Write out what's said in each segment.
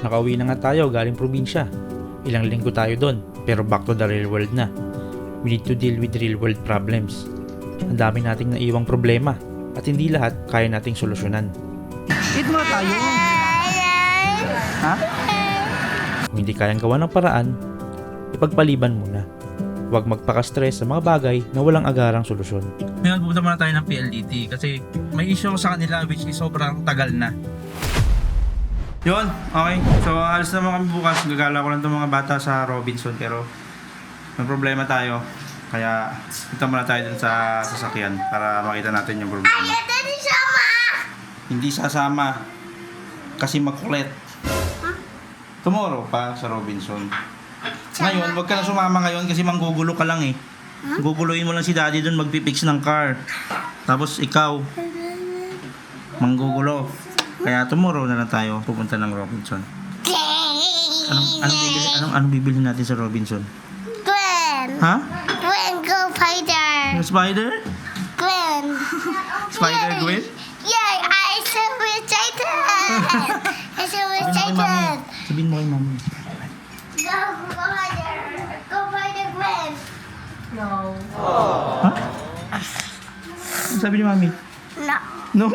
Nakauwi na nga tayo galing probinsya. Ilang linggo tayo doon, pero back to the real world na. We need to deal with real world problems. Ang dami nating naiwang problema at hindi lahat kaya nating solusyonan. Eat mo tayo. Ha? Kung hindi kayang gawa ng paraan, ipagpaliban muna. Huwag magpaka-stress sa mga bagay na walang agarang solusyon. Ngayon, pupunta muna tayo ng PLDT kasi may issue sa kanila which is sobrang tagal na. Yun, okay. So, alis naman kami bukas. Gagala ko lang itong mga bata sa Robinson pero may problema tayo. Kaya, punta muna tayo dun sa sasakyan para makita natin yung problema. Hindi sasama kasi makulit. Tomorrow pa sa Robinson. Ngayon, wag ka na sumama ngayon kasi manggugulo ka lang eh. Guguluhin mo lang si daddy dun magpipix ng car. Tapos ikaw, manggugulo. Kaya tomorrow na lang tayo pupunta ng Robinson. Anong bibili natin sa Robinson? Gwen! Ha? Gwen, go spider! Spider? Gwen! Spider Yay! Gwen? Yay! I so excited! I'm so excited! Sabihin mo kay mami. Go spider! Go spider Gwen! Ha? Ano sabi ni mami? No. No?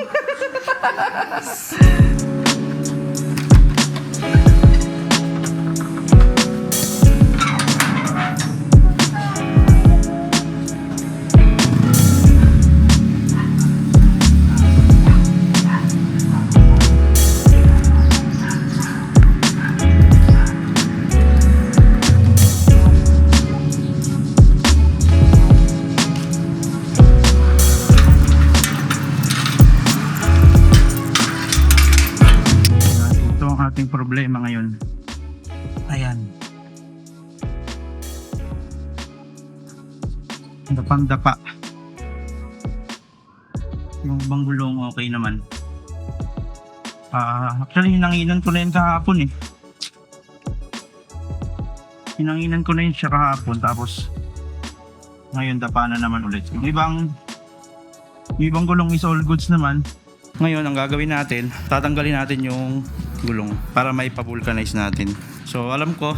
Ating problema ngayon. Ayan. Dapang-dapa. Yung ibang gulong okay naman. Actually, hinanginan ko na yun kahapon eh. Hinanginan ko na yun siya kahapon tapos ngayon dapa na naman ulit. Yung ibang gulong is all goods naman. Ngayon, ang gagawin natin, tatanggalin natin yung gulong para may pa-vulcanize natin. So, alam ko,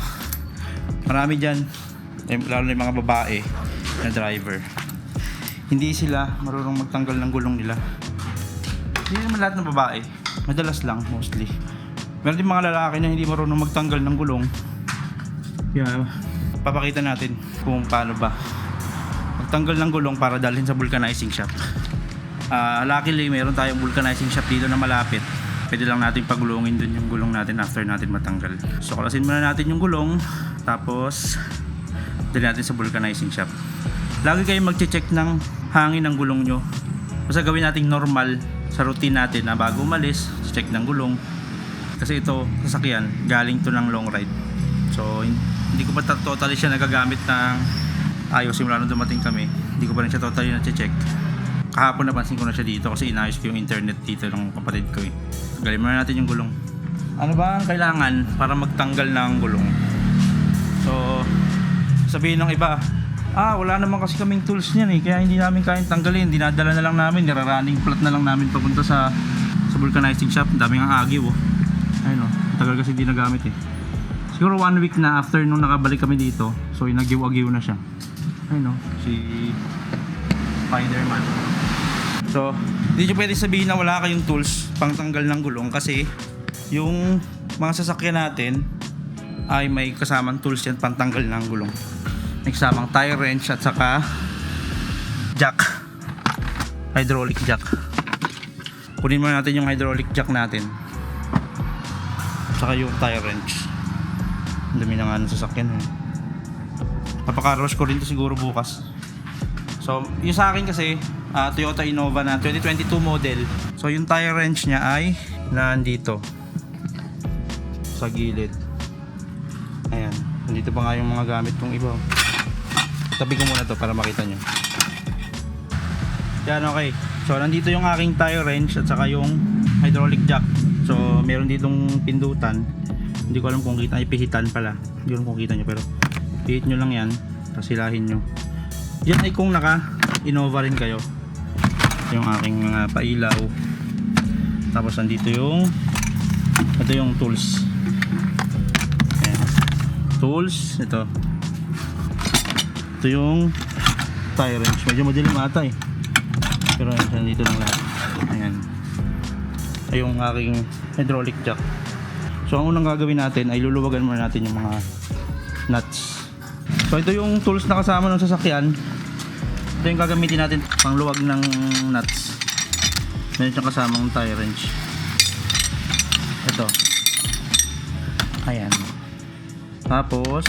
marami dyan, lalo na yung mga babae na driver. Hindi sila marunong magtanggal ng gulong nila. Hindi naman lahat ng babae. Madalas lang, mostly. Meron din mga lalaki na hindi marunong magtanggal ng gulong. Kaya, papakita natin kung paano ba magtanggal ng gulong para dalhin sa vulcanizing shop. Luckily, meron tayong vulcanizing shop dito na malapit. Pwede lang natin pagulungin dun yung gulong natin after natin matanggal. So, kalasin muna natin yung gulong. Tapos, dali natin sa vulcanizing shop. Lagi kayong magche-check ng hangin ng gulong nyo. Basta gawin natin normal sa routine natin na bago umalis, check ng gulong. Kasi ito, sasakyan, galing to ng long ride. So, hindi ko pa totally siya nagagamit ng ayos simula nung dumating kami. Hindi ko pa rin siya totally na-check. Kahapon napansin ko na siya dito kasi inayos ko yung internet dito ng kapatid ko eh. Tanggalin muna natin yung gulong. Ano ba ang kailangan para magtanggal ng gulong? So, sabihin ng iba, wala naman kasi kaming tools niyan eh, kaya hindi namin kayang tanggalin. Dinadala na lang namin, nirarunning flat na lang namin papunta sa vulcanizing shop. Ang daming ang agiw oh. Ayun oh, tagal kasi hindi nagamit eh. Siguro 1 week na after nung nakabalik kami dito, so inagiw-agiw na siya. Ayun oh, si Spider-Man. So, hindi nyo pwede sabihin na wala kayong tools pang tanggal ng gulong kasi yung mga sasakyan natin ay may kasamang tools yan pang tanggal ng gulong. May kasamang tire wrench at saka jack, hydraulic jack. Kunin muna natin yung hydraulic jack natin saka yung tire wrench. Ang dami na nga ng sasakyan eh. Papakaros ko rin to siguro bukas. So, yung sa akin kasi Toyota Innova na 2022 model. So, yung tire wrench niya ay nandito sa gilid. Ayan. Nandito pa nga yung mga gamit kong iba. Tabi ko muna to para makita nyo. Yan, okay. So, nandito yung aking tire wrench at saka yung hydraulic jack. So, meron ditong pindutan. Hindi ko alam kung kita. Ay, pihitan pala. Hindi ko alam kung kita nyo. Pero, pihit nyo lang yan. Tapos hilahin nyo. Yan ay kung naka-Innova rin kayo. Yung aking mga pailaw. Tapos nandito yung ito yung tools. tools. Ito yung tire wrench. Medyo madilim ata eh, pero nandito lang lahat. Ayan, ay yung aking hydraulic jack. So ang unang gagawin natin ay luluwagan muna natin yung mga nuts. So ito yung tools na kasama ng sasakyan. Ito yung gagamitin natin pang luwag ng nuts. Meron siyang kasamang tire wrench. Ito. Ayan. Tapos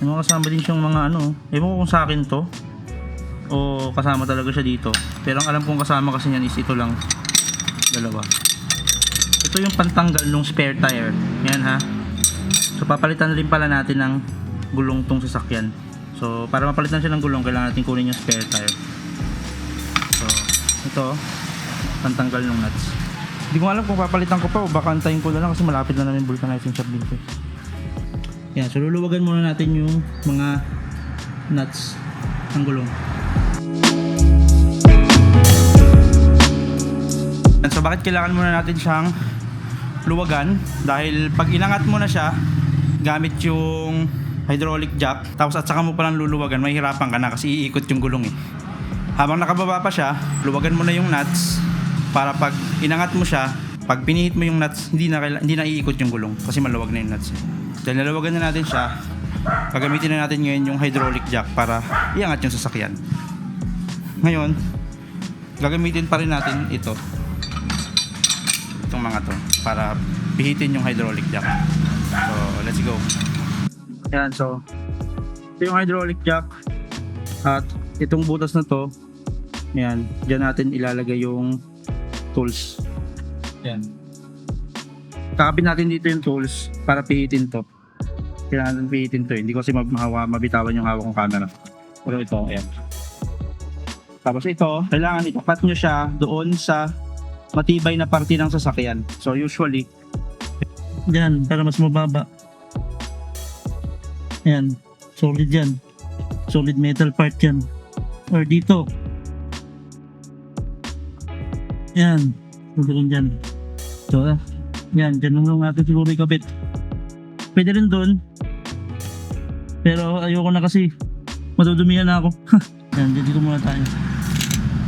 may mga kasama din siyang mga ano, ewan ko kung sa akin to o kasama talaga siya dito, pero ang alam kong kasama kasi niyan is ito lang, dalawa. Ito yung pantanggal ng spare tire. Yan ha. So papalitan rin pala natin ng gulong tong sasakyan. So para mapalitan siya ng gulong, kailangan natin kunin yung spare tire. So ito, pantanggal ng nuts. Hindi ko alam kung papalitan ko pa o baka antayin ko na lang kasi malapit na namin vulcanizing shop dito. Yan, so luluwagan muna natin yung mga nuts ng gulong. So bakit kailangan muna natin siyang luwagan? Dahil pag inangat mo na siya gamit yung hydraulic jack, tapos at saka mo palang luluwagan, mahihirapan ka na kasi iikot yung gulong eh. Habang nakababa pa siya, luwagan mo na yung nuts para pag inangat mo siya, pag pinihit mo yung nuts, hindi na iikot yung gulong kasi maluwag na yung nuts eh. Dahil nalawagan na natin siya, gagamitin na natin ngayon yung hydraulic jack para iangat yung sasakyan. Ngayon, gagamitin pa rin natin itong mga to para pihitin yung hydraulic jack. So let's go. Yan, so ito yung hydraulic jack at itong butas na to, yan, dyan natin ilalagay yung tools. Yan, kakapit natin dito yung tools para pihitin to. Kailangan pihitin to eh. Hindi ko kasi mabitawan yung hawak kong camera, pero ito, ayan. Tapos ito, kailangan itapat nyo siya doon sa matibay na parte ng sasakyan. So usually yan, para mas mababa. Yan, solid yan, solid metal part yan. Or dito, yan, pwede rin dyan. So yan, dyan lang natin siguro ikabit. Pwede rin doon, pero ayoko na kasi madudumihan na ako. Yan, dito muna tayo.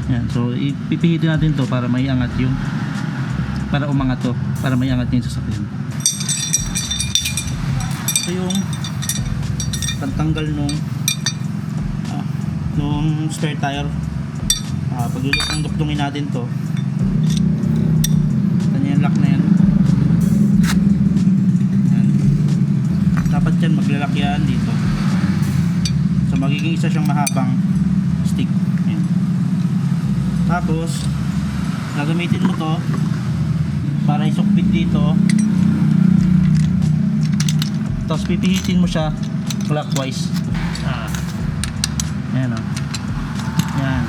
Yan, so ipipihitin natin to para maiangat yung, para umangat to, para maiangat yung sasakyan. Ito yung pantanggal nung spare tire. Pag dudukdungin natin to, ito yung lock na yan. Yan, dapat yan maglalak yan dito. So magiging isa siyang mahabang stick. Yan. Tapos gagamitin mo to para isukbit dito, tapos pipihitin mo siya clockwise. Ayan o. Yan.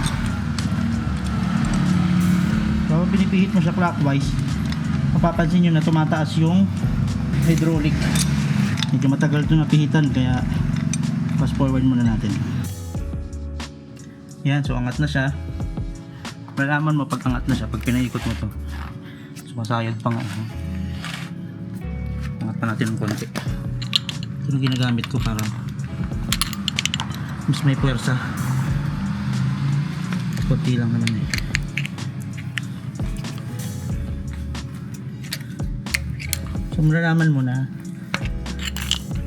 Kapag pinipihit mo siya clockwise, mapapansin nyo na tumataas yung hydraulic. Medyo matagal ito napihitan, kaya fast forward muna natin. Yan, so angat na siya. Malalaman mo pag angat na siya pag pinaikot mo to. Sumasayad pa nga. Angat pa natin ng konti. Ito yung ginagamit ko para mas may puwersa. Konti lang naman eh. So malalaman mo na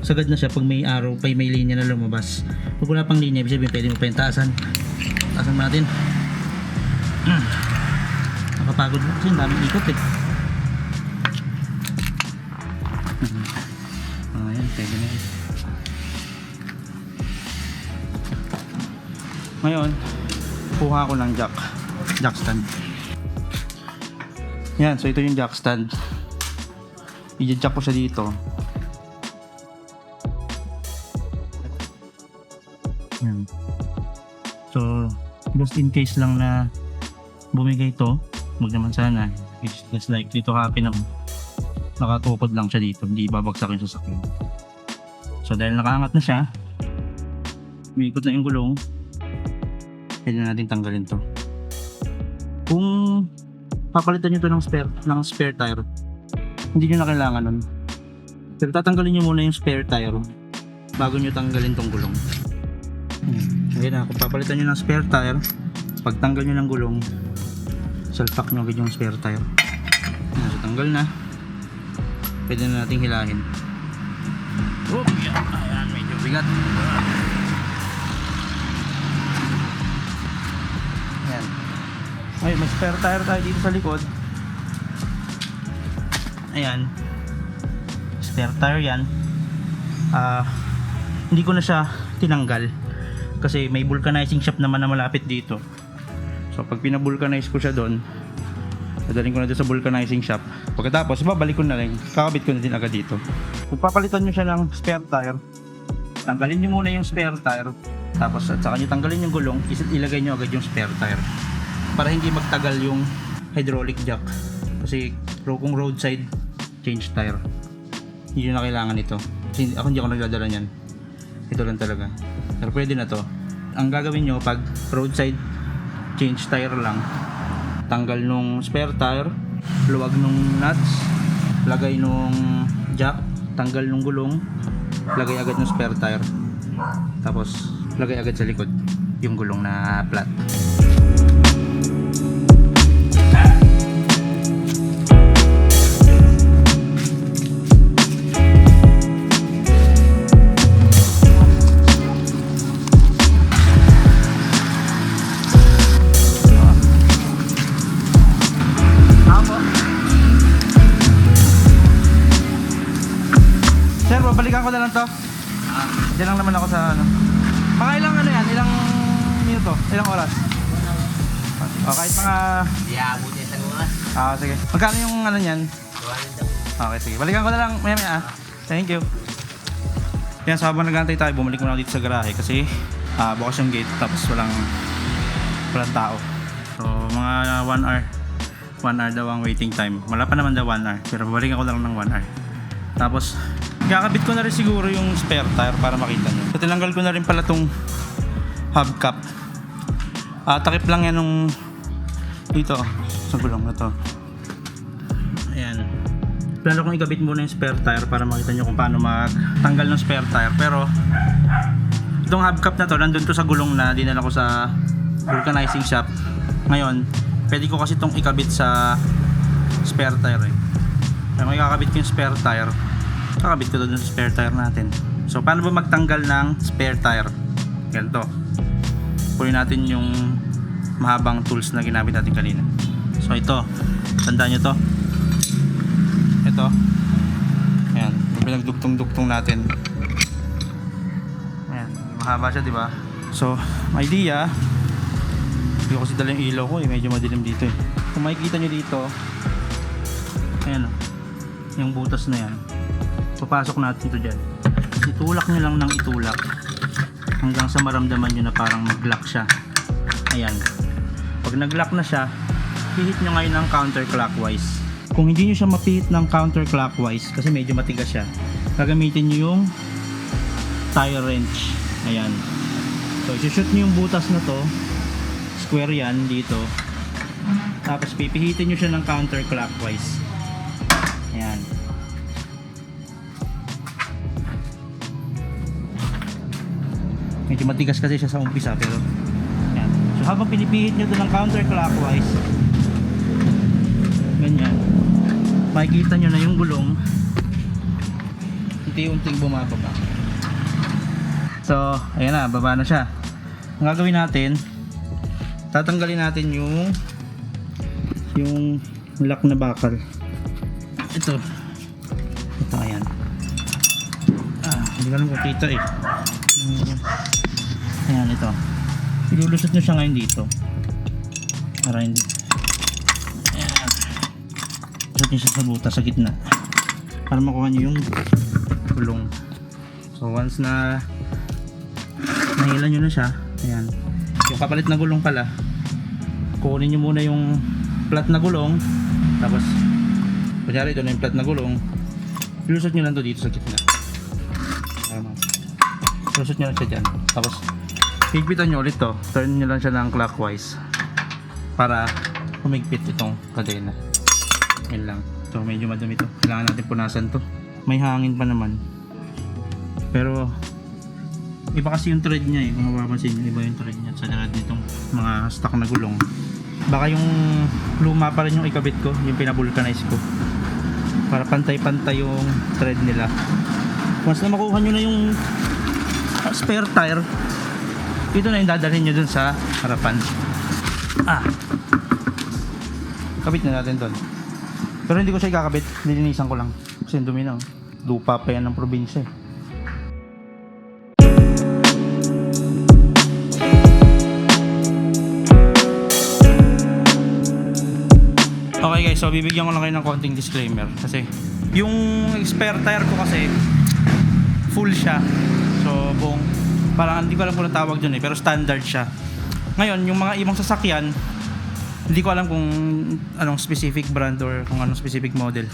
sagad na siya pag may arrow, pag may linya na lumabas. Pag wala pang linya, ibig sabihin pwede mo pa yung taasan. Taasan natin. Nakapagod mo kasi ang daming ikot eh. Ayan, pwede na yun. Ngayon, kuha ko ng jack stand. Yan, so ito yung jack stand. I-jack ko siya dito. Yan. So just in case lang na bumigay ito, wag naman sana, it's just like dito happy na nakatukod lang siya dito, hindi babagsak yung sasakyan. So dahil nakaangat na siya, umiikot na yung gulong, pwede na natin tanggalin to. Kung papalitan nyo to ng spare tire, hindi nyo na kailangan nun, pero tatanggalin nyo muna yung spare tire bago nyo tanggalin tong gulong. Ayan na, kung papalitan nyo ng spare tire, pag tanggal nyo ng gulong, salpak nyo agad yung spare tire. Ayan, so tanggal na, pwede na nating hilahin. Oh, ayan, medyo bigat. Ayan. Ay, may spare tire tayo dito sa likod. Ayan, spare tire yan. Hindi ko na siya tinanggal kasi may vulcanizing shop naman na malapit dito. So pag pinabulcanize ko siya doon, dadaling ko na doon sa vulcanizing shop. Pagkatapos babalik ko na lang, kakabit ko na din agad dito. Kung papalitan nyo siya ng spare tire, tanggalin nyo muna yung spare tire, tapos at saka nyo tanggalin yung gulong, ilagay nyo agad yung spare tire para hindi magtagal yung hydraulic jack. Kasi kung roadside change tire, hindi na kailangan ito. Kasi ako hindi ako nagdadala niyan. Ito lang talaga. Pero pwede na to. Ang gagawin nyo pag roadside change tire lang, tanggal nung spare tire, luwag nung nuts, lagay nung jack, tanggal nung gulong, lagay agad ng spare tire, tapos lagay agad sa likod yung gulong na flat. Sir, babalikan ko na lang to. Diyan lang naman ako sa ano. Mga ilang ano yan? Ilang minuto? Ilang oras? O kahit mga... Abutin sa oras. Sige. Magkano yung ano yan? Okay, sige. Balikan ko na lang maya. Thank you. Yan, so habang nag-aantay tayo, bumalik muna ako dito sa garahe kasi bukas yung gate tapos walang tao. So mga 1 hour. 1 hour daw ang waiting time. Wala pa naman daw 1 hour. Pero babalikan ko lang ng 1 hour. Tapos kakabit ko na rin siguro yung spare tire para makita nyo. So tinanggal ko na rin pala tong hubcap. Takip lang yan nung dito sa gulong na to. Ayan. Plano kong ikabit muna yung spare tire para makita nyo kung paano magtanggal ng spare tire. Pero itong hubcap na to, nandun to sa gulong na dinala ko sa vulcanizing shop. Ngayon, pwede ko kasi itong ikabit sa spare tire eh. Kaya kung ikakabit ko yung spare tire, kakabit ko doon sa spare tire natin. So paano ba magtanggal ng spare tire? Ganito. Kunin natin yung mahabang tools na ginamit natin kanina. So ito, tandaan nyo to. Ito. Ayan, yung pinagdugtong-dugtong natin. Ayan, mahaba siya, di ba? So, may idea. Hindi ko kasi dala yung ilaw ko eh, medyo madilim dito eh. Kung makikita nyo dito, ayan o, yung butas na yan. Papasok natin ito dyan. Itulak nyo lang ng itulak hanggang sa maramdaman nyo na parang mag-lock siya. Ayan. Pag nag-lock na siya, pihit nyo ngayon ng counterclockwise. Kung hindi nyo siya mapihit ng counterclockwise kasi medyo matigas siya, gagamitin nyo yung tire wrench. Ayan. So, isushoot nyo yung butas na to. Square yan dito. Tapos pipihitin nyo siya ng counterclockwise. Ayan. Medyo matigas kasi siya sa umpisa pero yan. So habang pinipihit nyo ito ng counterclockwise, ganyan, makikita nyo na yung gulong unti-unting bumababa. So ayan na, baba na siya. Ang gagawin natin, tatanggalin natin yung lock na bakal. Ito ayan. Hindi ko alam kung kita eh. Ayan, ito. Ilulusot nyo siya ngayon dito. Para hindi. Ayan. Lusot nyo siya sa butas sa gitna. Para makuha nyo yung gulong. So once na nahila nyo na siya, ayan. Yung kapalit na gulong pala, kunin nyo muna yung flat na gulong. Tapos, kunyari ito na yung flat na gulong, ilusot nyo lang to dito sa gitna. Ilusot nyo lang siya dyan. Tapos, higpitan nyo ulit to. Turn nyo lang siya ng clockwise para humigpit itong kadena. Yan lang. So medyo madumi to. Kailangan natin punasan to. May hangin pa naman. Pero Iba kasi yung thread niya eh. Kung mapapansin nyo, iba yung thread niya sa thread nitong mga stock na gulong. Baka yung luma pa rin yung ikabit ko, yung pinabulkanize ko. Para pantay-pantay yung thread nila. Once na makuha nyo na yung spare tire, ito na yung dadalhin nyo dun sa harapan. Kabit na natin doon. Pero hindi ko siya ikakabit, nilinisan ko lang. Kasi yung dumi na. Lupa pa yan ng probinsya eh. Okay guys, so bibigyan ko lang kayo ng konting disclaimer. Kasi yung spare tire ko kasi full siya. So buong, parang hindi ko alam kung ang tawag dun eh, pero standard siya. Ngayon, yung mga ibang sasakyan, hindi ko alam kung anong specific brand or kung anong specific model.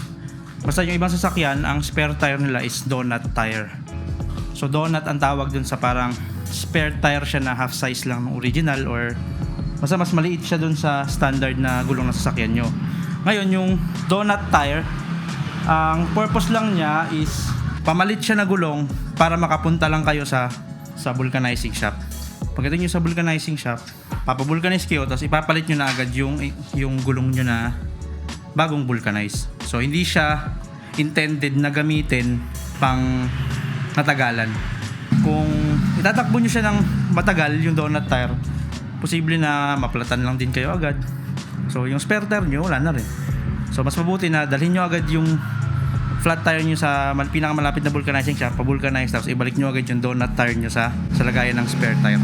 Basta yung ibang sasakyan, ang spare tire nila is donut tire. So donut ang tawag dun sa parang spare tire siya na half size lang ng original, or basta mas maliit siya dun sa standard na gulong na sasakyan nyo. Ngayon, yung donut tire, ang purpose lang niya is pamalit siya na gulong para makapunta lang kayo sa vulcanizing shop. Pagdating nyo sa vulcanizing shop, papavulcanize kayo, tapos ipapalit nyo na agad yung gulong nyo na bagong vulcanize. So hindi siya intended na gamitin pang matagalan. Kung itatakbo nyo siya ng matagal, yung donut tire, posible na maplatan lang din kayo agad. So yung spare tire nyo, wala na rin. So mas mabuti na dalhin nyo agad yung flat tire nyo sa pinakamalapit na vulcanizing shop, pa-vulcanize, tapos ibalik nyo agad yung donut tire nyo sa lagayan ng spare tire.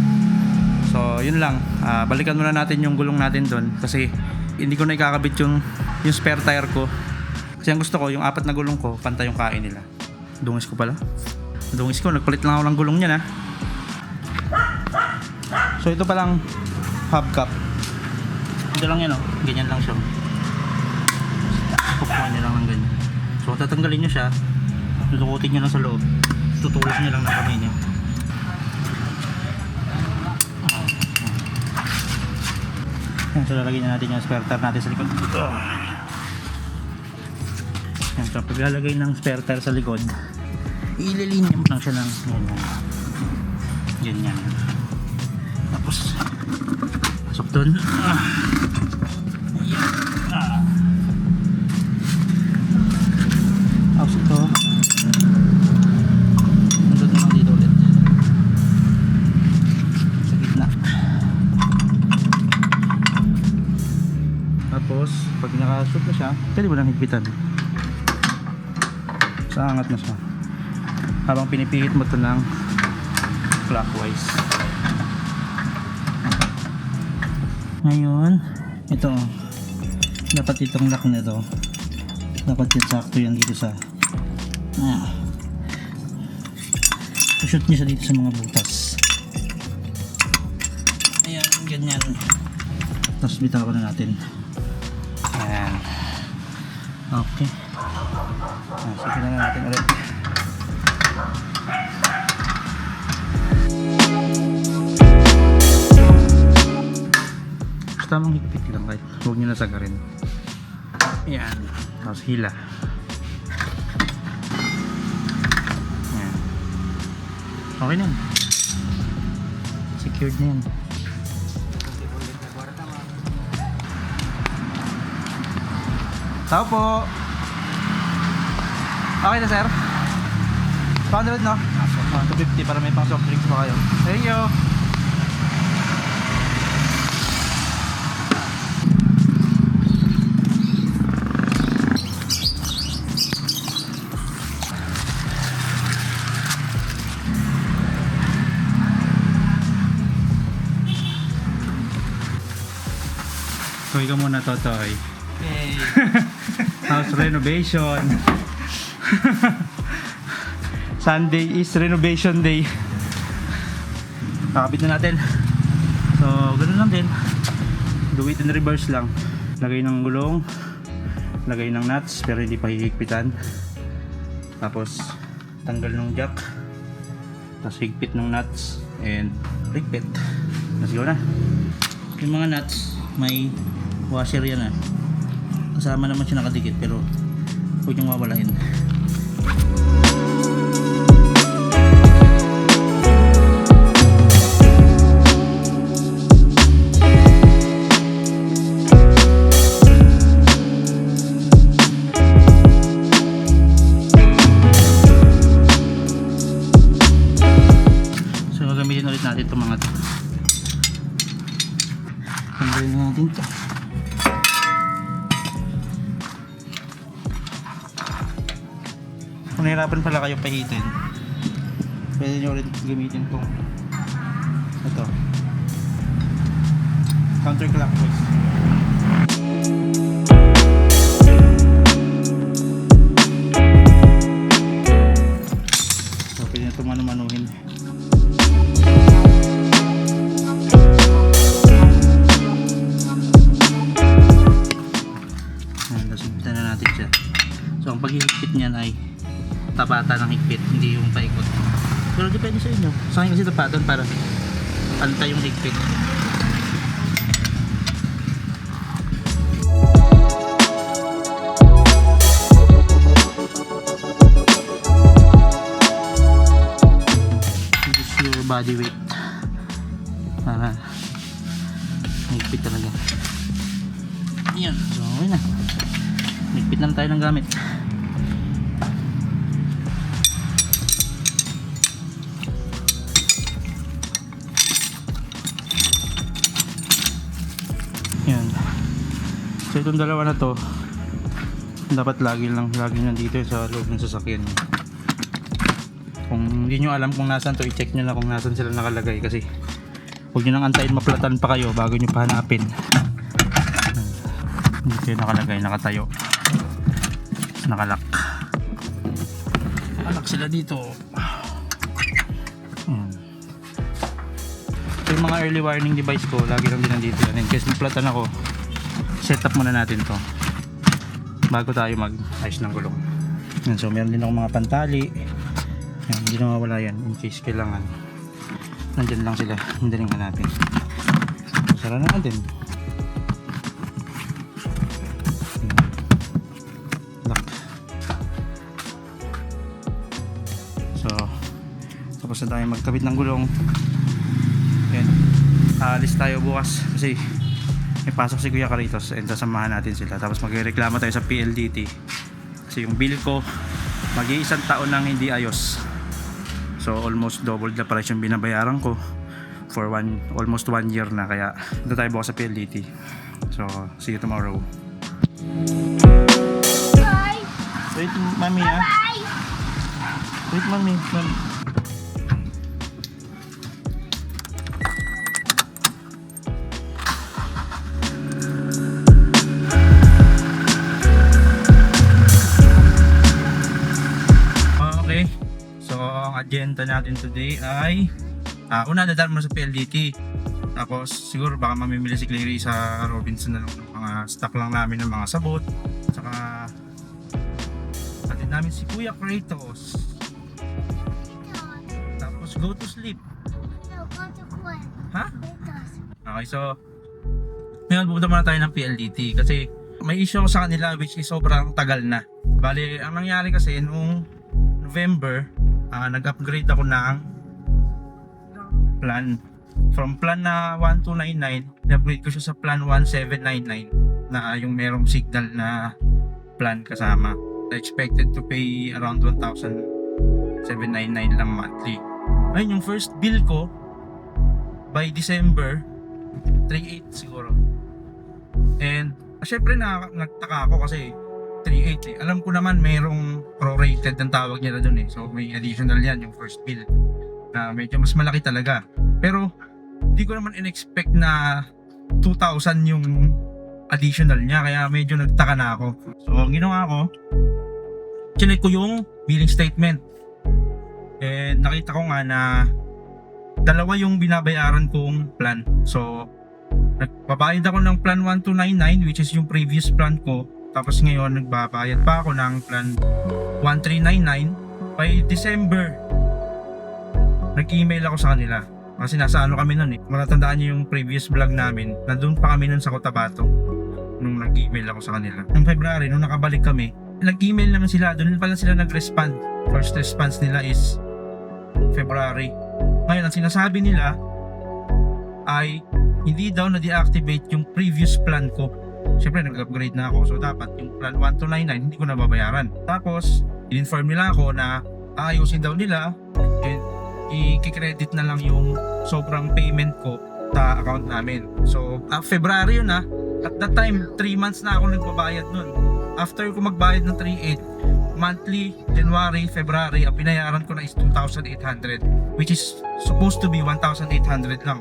So yun lang, balikan muna natin yung gulong natin doon, kasi hindi ko na ikakabit yung spare tire ko. Kasi ang gusto ko, yung 4 na gulong ko, pantay yung kain nila. Dungis ko pala. Dungis ko, nagpalit lang ako ng gulong niya na. So ito palang hubcap. Ito lang yan, oh. Ganyan lang siya. Pupuan nyo lang ng ganyan. So tatanggalin nyo siya, tutukutin nyo lang sa loob, tutulak nyo lang ng kamay nyo. Yan, so lalagyan na natin yung spare tire natin sa likod. Yan, so pag lalagay ng spare tire sa likod, ililinya mo lang siya ng ganyan. Tapos pasok dun. Tapos ito, nandun naman dito ulit sa gitna. Tapos pag nakashoot na siya, pwede mo lang higpitan. Saangat na siya habang pinipihit mo ito ng clockwise. Ngayon, ito dapat itong lock na ito, dapat yung sakto yan dito sa shoot nyo siya dito sa mga butas. Ayan, ganyan. Tapos bitawan na natin. Ayan. Okay. Sige na natin ulit. Basta tamang higpit lang kahit huwag nyo nasagarin. Ayan. Tapos hila. Ayan. Okay na. Secured na yan. Tao po. Okay na sir. 200 no? 250 para may pang soft drinks pa kayo. Thank you. So ikaw muna Totoy. Hey. House renovation. Sunday is renovation day. Nakabit na natin. So ganun lang din. Do it in reverse lang. Lagay ng gulong, lagay ng nuts pero hindi pa hihigpitan. Tapos tanggal ng jack. Tapos higpit ng nuts and higpit. Let's go na. Yung mga nuts may washer yan kasama naman siya nakadikit pero huwag niyong wawalain. natin itong mga to. Tanggalin na natin ito. Kung nahirapan pala kayo pahitin, pwede nyo rin gamitin itong ito, counterclockwise. So pwede na itong manumanuhin. Nasundan na natin siya. So ang paghihigpit niyan ay tapatan ng higpit, hindi yung paikot. Pero depende sa inyo. Sa akin kasi tapatan para pantay yung higpit. This is your body weight. Para higpit talaga. Yan. So okay na. Higpit lang tayo ng gamit. Yan. So itong dalawa na to dapat lagi nandito sa loob ng sasakyan niyo. Kung hindi nyo alam kung nasan to, i-check nyo na kung nasan sila nakalagay kasi huwag nyo nang antayin maplatan pa kayo bago nyo pa hanapin. Dito yung nakalagay, nakatayo, nakalak sila dito. So yung mga early warning device ko lagi lang din nandito yan. In case maplatan ako, set up muna natin to bago tayo mag ayos ng gulong. Yan, so meron din akong mga pantali. Yan, hindi na mawala yan in case kailangan. Nandyan lang sila, hindi rin hanapin. So, sara na natin. Lock. So tapos na tayo magkabit ng gulong. Yan, aalis tayo bukas kasi may pasok si Kuya Caritos and sasamahan natin sila. Tapos magreklamo tayo sa PLDT kasi yung bill ko mag-iisang taon nang hindi ayos. So almost double the price yung binabayaran ko for almost 1 year na, kaya dito tayo bukas sa PLDT. So see you tomorrow. Bye. Wait mami ah. Bye. Wait mami. Okay. So ang agenda natin today ay una dadaan mo sa PLDT. Tapos siguro baka mamimili si Clary sa Robinson na lang ng mga stock lang namin ng mga sabot. Saka atin namin si Kuya Kratos. Tapos go to sleep. No, go to Quinn. Ha? Kratos. Okay, so ngayon pupunta muna tayo ng PLDT kasi may issue ako sa kanila which is sobrang tagal na. Bali, ang nangyari kasi noong November, nag-upgrade ako ng plan. From plan na 1299, na-upgrade ko siya sa plan 1799 na yung merong signal na plan kasama. I expected to pay around 1,799 lang monthly. Ayun, yung first bill ko by December 3,800 siguro. And syempre nagtaka ako kasi 3,800 Alam ko naman merong prorated ang tawag nila dun eh. So may additional yan yung first bill na medyo mas malaki talaga. Pero hindi ko naman in-expect na 2,000 yung additional niya, kaya medyo nagtaka na ako. So ang ginawa ko, chinek ko yung billing statement. And nakita ko nga na dalawa yung binabayaran kong plan. So nagbabayad ako ng plan 1299 which is yung previous plan ko. Tapos ngayon nagbabayad pa ako ng plan 1399. By December nag-email ako sa kanila kasi nasa ano kami nun eh. Matatandaan niyo yung previous vlog namin, nandun pa kami nun sa Cotabato nung nag-email ako sa kanila. Noong February, nung nakabalik kami, nag-email naman sila, doon pala sila nag-respond. First response nila is February. Ngayon ang sinasabi nila ay hindi daw na-deactivate yung previous plan ko. Siyempre nag-upgrade na ako, so dapat yung plan 1299 hindi ko na babayaran. Tapos in-inform nila ako na aayusin daw nila and i-credit na lang yung sobrang payment ko sa account namin. So, February yun At that time, 3 months na ako nagbabayad nun. After ko magbayad ng 3,800, monthly, January, February, ang binayaran ko na is 2,800, which is supposed to be 1,800 lang,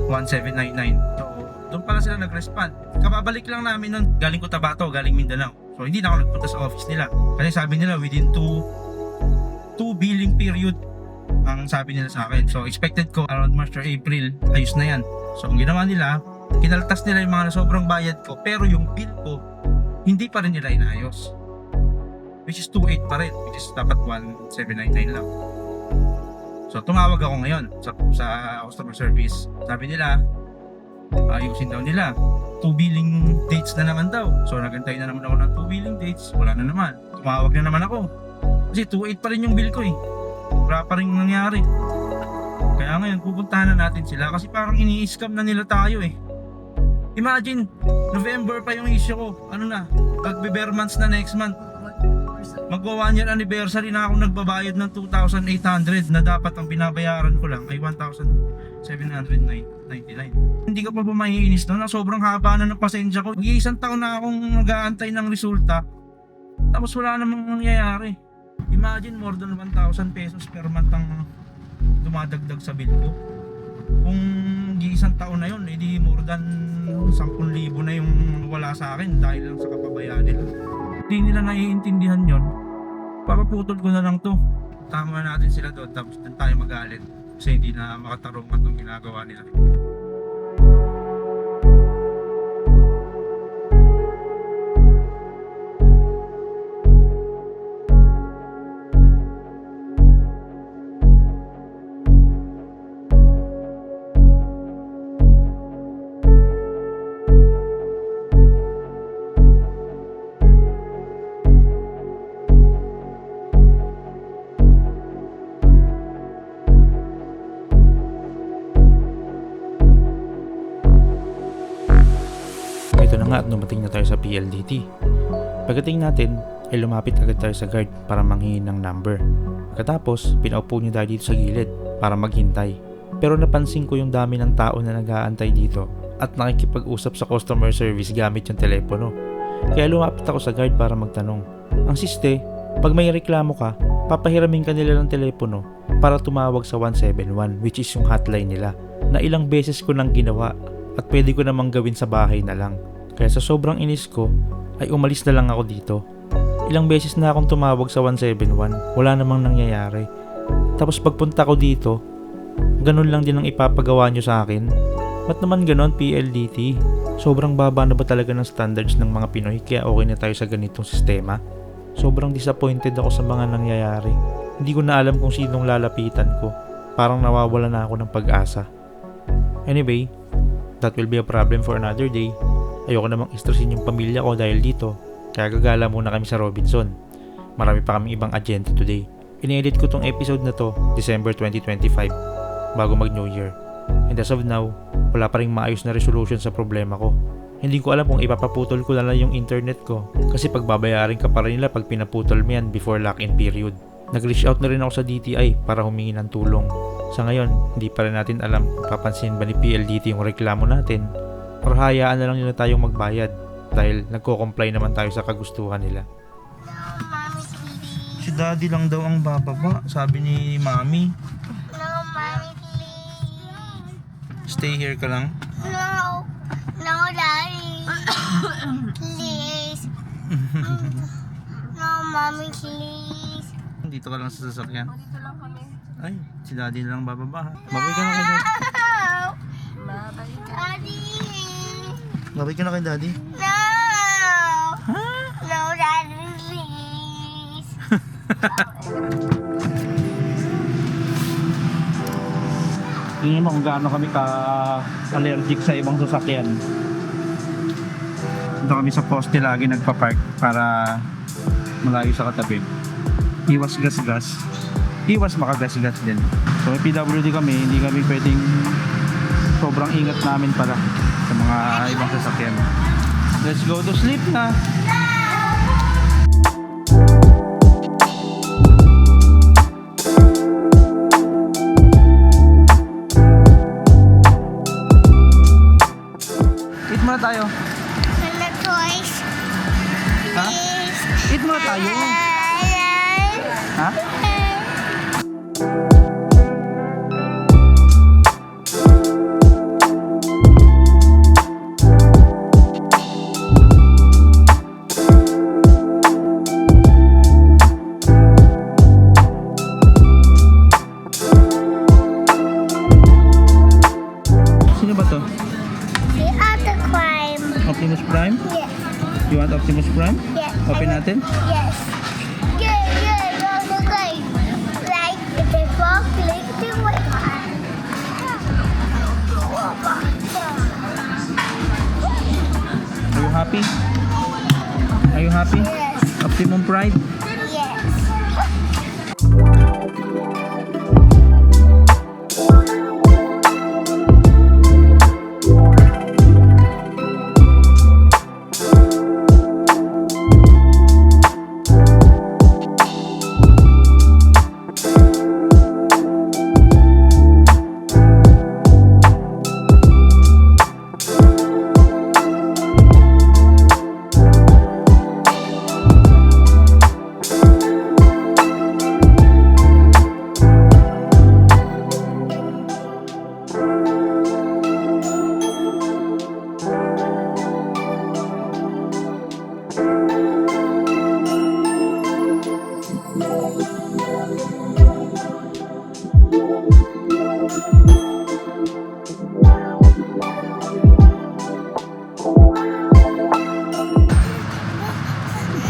1,799. So, doon pala sila nag-respond. Kababalik lang namin nun, galing Cotabato, galing Mindanao. So, hindi na ako nagpunta sa office nila. Kasi sabi nila, within 2 billing period, ang sabi nila sa akin. So, expected ko around March or April, ayos na yan. So, ang ginawa nila, kinaltas nila yung mga sobrang bayad ko, pero yung bill ko, hindi pa rin nila inayos. Which is 2,800 pa rin, which is dapat 1,799 lang. So, tumawag ako ngayon sa customer service. Sabi nila, ayusin daw nila. 2 billing dates na naman daw. So, nagantay na naman ako ng 2 billing dates. Wala na naman. Tumawag na naman ako. Kasi 2,800 pa rin yung bill ko eh. Wala pa rin nangyari. Kaya ngayon, pupuntahan na natin sila kasi parang ini-scam na nila tayo eh. Imagine, November pa yung issue ko. Ano na, magbe-bare months na next month. Magwa 1 year anniversary na ako nagbabayad ng 2,800 na dapat ang binabayaran ko lang ay 1,799. Hindi ka pa ba maiinis no? Na sobrang haba na ng pasensya ko. Mag-iisang taon na akong nag-aantay ng resulta. Tapos wala namang nangyayari. Imagine more than 1,000 pesos per month ang dumadagdag sa bill ko. Kung isang taon na yun, edi more than 10,000 na yung wala sa akin dahil lang sa kapabayaan nila. Hindi nila naiintindihan yon. Papaputol ko na lang to. Tama natin sila doon tapos doon tayo magalit kasi hindi na makatarong at yung ginagawa nila. Ito na nga at dumating na tayo sa PLDT. Pagdating natin ay lumapit agad tayo sa guard para manghingi ng number. Pagkatapos, pinaupo niyo tayo dito sa gilid para maghintay. Pero napansin ko yung dami ng tao na nag-aantay dito at nakikipag-usap sa customer service gamit yung telepono. Kaya lumapit ako sa guard para magtanong. Ang siste, pag may reklamo ka, papahiramin ka nila ng telepono para tumawag sa 171 which is yung hotline nila na ilang beses ko nang ginawa at pwede ko namang gawin sa bahay na lang. Kaya sa sobrang inis ko, ay umalis na lang ako dito. Ilang beses na akong tumawag sa 171, wala namang nangyayari. Tapos pagpunta ko dito, ganun lang din ang ipapagawa nyo sa akin. Ba't naman ganon PLDT? Sobrang baba na ba talaga ng standards ng mga Pinoy kaya okay na tayo sa ganitong sistema? Sobrang disappointed ako sa mga nangyayari. Hindi ko na alam kung sinong lalapitan ko. Parang nawawala na ako ng pag-asa. Anyway, that will be a problem for another day. Ayoko namang istresin yung pamilya ko dahil dito. Kaya gagala muna kami sa Robinson. Marami pa kaming ibang agenda today. In-edit ko tong episode na to December 2025 bago mag New Year. And as of now, wala pa ring maayos na resolution sa problema ko. Hindi ko alam kung ipapaputol ko na lang yung internet ko kasi pagbabayarin ka pa rin nila pag pinaputol mo yan before lock-in period. Nag-reach out na rin ako sa DTI para humingi ng tulong. Sa ngayon, hindi pa rin natin alam kung papansin ba ni PLDT yung reklamo natin or hayaan na lang nila tayong magbayad dahil nagko-comply naman tayo sa kagustuhan nila. No, mommy, please. Si daddy lang daw ang bababa, sabi ni mami. No, mommy, please. Stay here ka lang. No, no, daddy. Please. No, mommy, please. Dito ka lang sa sasakyan. Dito lang kami. Ay, si daddy lang bababa. Babay ka na kay daddy. Daddy. Babay ka na kay daddy. No. No, daddy, please. Tingnan mo kung gaano kami ka-allergic sa ibang sasakyan. Dito kami sa poste lagi nagpa-park para malayo sa katabi. Iwas gas-gas. Iwas makagas-gas din. So may PWD kami, hindi kami pwedeng sobrang ingat namin pala sa mga ibang sasakyan. Let's go to sleep na! Ha? Sino ba to? The other crime. Optimus Prime? Yes. You want Optimus Prime? Yes. Open I want- natin? Yes. Yeah, okay. Like the frog, like the white one. Are you happy? Are you happy? Yes. Optimum Prime? Yes.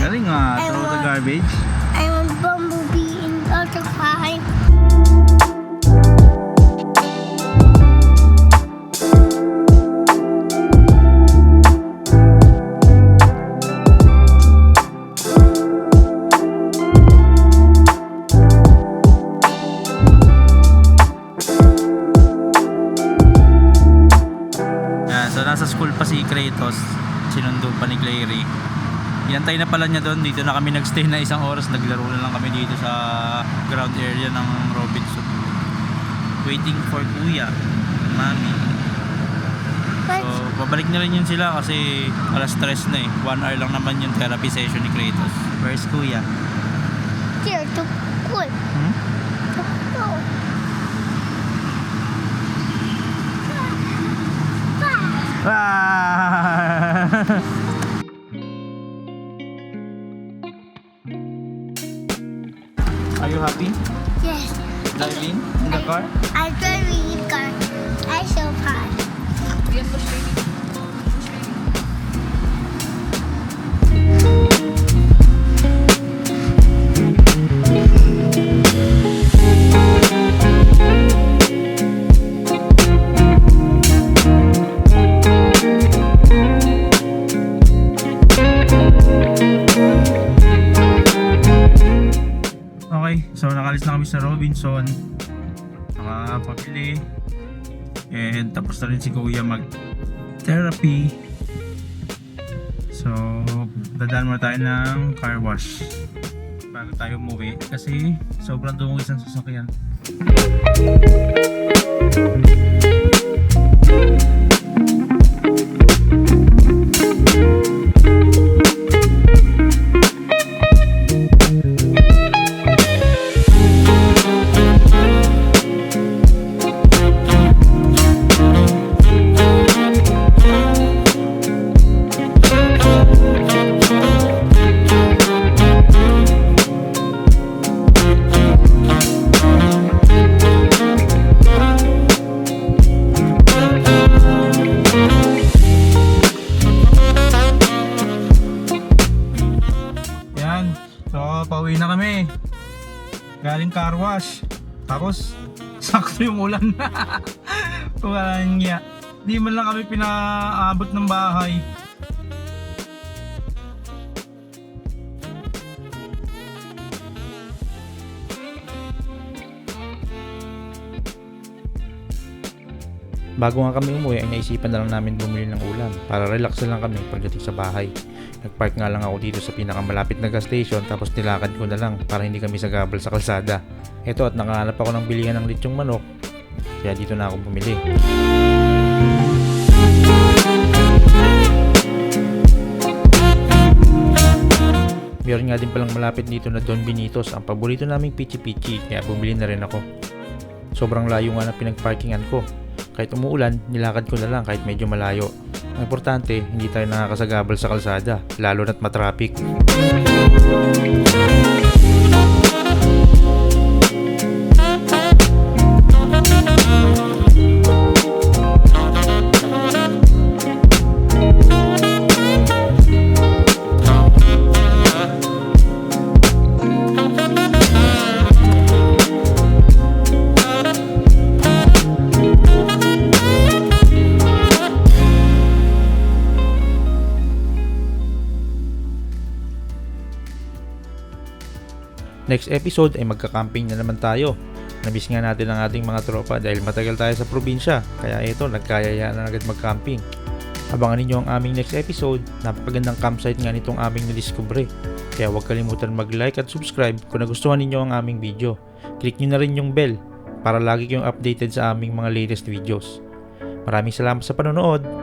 Galing nga, throw the garbage. I want Bumblebee in other crime. Yan, so nasa school pa si Kratos, sinundo pa ni Clary. Inantay na pala niya doon, dito na kami nagstay na isang oras, naglaro na lang kami dito sa ground area ng Robinson. Waiting for Kuya, Mami. So, babalik na rin yun sila kasi alas 3 na eh. 1 hour lang naman yung therapy session ni Kratos. Where's Kuya? Here to cool. Hmm? To cool. Ah! Are you happy Yes. driving in the car? I'm driving car. I so fast. Okay, so nakalis na kami sa Robinson. Nakapabili. And tapos na rin si Kuya mag-therapy. So, dadaan muna tayo ng car wash bago tayo umuwi kasi sobrang dungis ang sasakyan. Pauwi na kami. Galing car wash. Tapos, sakto yung ulan. Walang niya. Di man lang kami pinaabot ng bahay. Bago nga kami umuwi ay naisipan na lang namin bumili ng ulam para relax na lang kami pagdating sa bahay. Nagpark nga lang ako dito sa pinakamalapit na gas station tapos nilakad ko na lang para hindi kami sagabal sa kalsada. Eto at nakahanap ako ng bilihan ng lechong manok kaya dito na ako bumili. Meron nga din palang malapit dito na Don Benitos, ang paborito naming pichi-pichi, kaya bumili na rin ako. Sobrang layo nga na pinagparkingan ko. Kahit umuulan, nilakad ko na lang kahit medyo malayo. Ang importante, hindi tayo nakakasagabal sa kalsada, lalo na't matraffic. Next episode ay magka-camping na naman tayo. Namiss nga natin ang ating mga tropa dahil matagal tayo sa probinsya, kaya ito nagkayayaan na agad mag-camping. Abangan ninyo ang aming next episode. Napakagandang campsite nga nitong aming nadiskubre. Kaya huwag kalimutan mag-like at subscribe kung nagustuhan ninyo ang aming video. Click nyo na rin yung bell para lagi kayong updated sa aming mga latest videos. Maraming salamat sa panonood!